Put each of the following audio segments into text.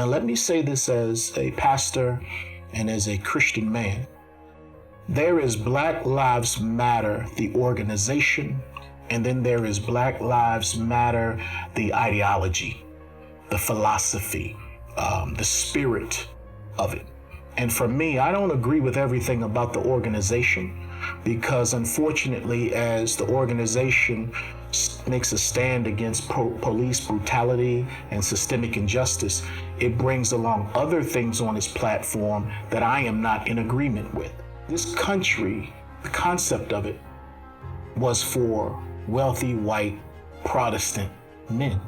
Now, let me say this as a pastor and as a Christian man. There is Black Lives Matter, the organization, and then there is Black Lives Matter, the ideology, the philosophy, the spirit of it. And for me, I don't agree with everything about the organization because unfortunately, as the organization makes a stand against police brutality and systemic injustice, it brings along other things on its platform that I am not in agreement with. This country, the concept of it, was for wealthy white Protestant men.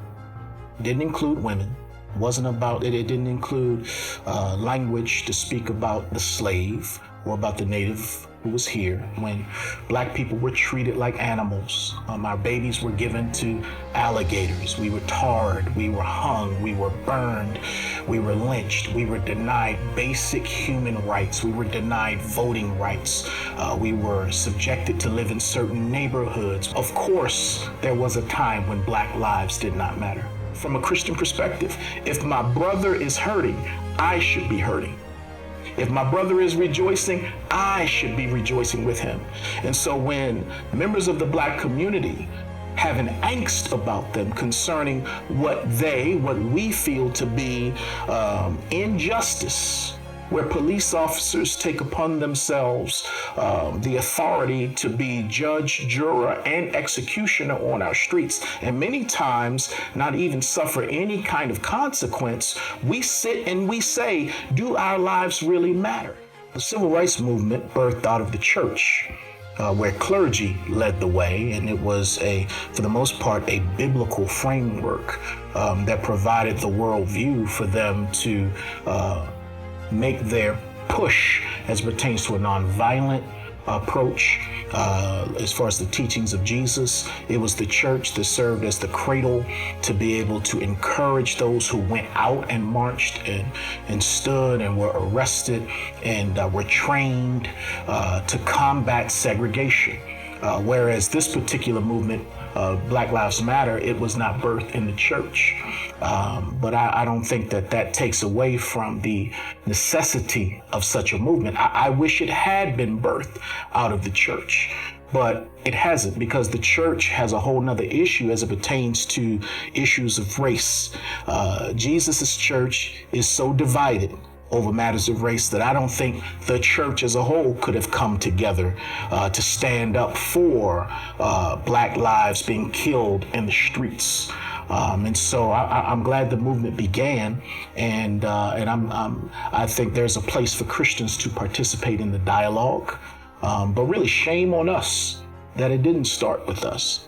It didn't include women. It wasn't about it. It didn't include language to speak about the slave or about the native who was here. When Black people were treated like animals, our babies were given to alligators. We were tarred, we were hung, we were burned, we were lynched, we were denied basic human rights, we were denied voting rights, we were subjected to live in certain neighborhoods. Of course, there was a time when Black lives did not matter. From a Christian perspective, if my brother is hurting, I should be hurting. If my brother is rejoicing, I should be rejoicing with him. And so when members of the Black community have an angst about them concerning what we feel to be injustice, where police officers take upon themselves the authority to be judge, juror, and executioner on our streets, and many times not even suffer any kind of consequence, we sit and we say, do our lives really matter? The civil rights movement birthed out of the church, where clergy led the way, and it was for the most part, a biblical framework that provided the worldview for them to make their push as pertains to a nonviolent approach. As far as the teachings of Jesus, it was the church that served as the cradle to be able to encourage those who went out and marched and stood and were arrested and were trained to combat segregation. Whereas this particular movement, Black Lives Matter, it was not birthed in the church. But I don't think that takes away from the necessity of such a movement. I wish it had been birthed out of the church, but it hasn't, because the church has a whole nother issue as it pertains to issues of race. Jesus's church is so divided over matters of race that I don't think the church as a whole could have come together to stand up for Black lives being killed in the streets. And so I'm glad the movement began, and I think there's a place for Christians to participate in the dialogue. But really, shame on us that it didn't start with us.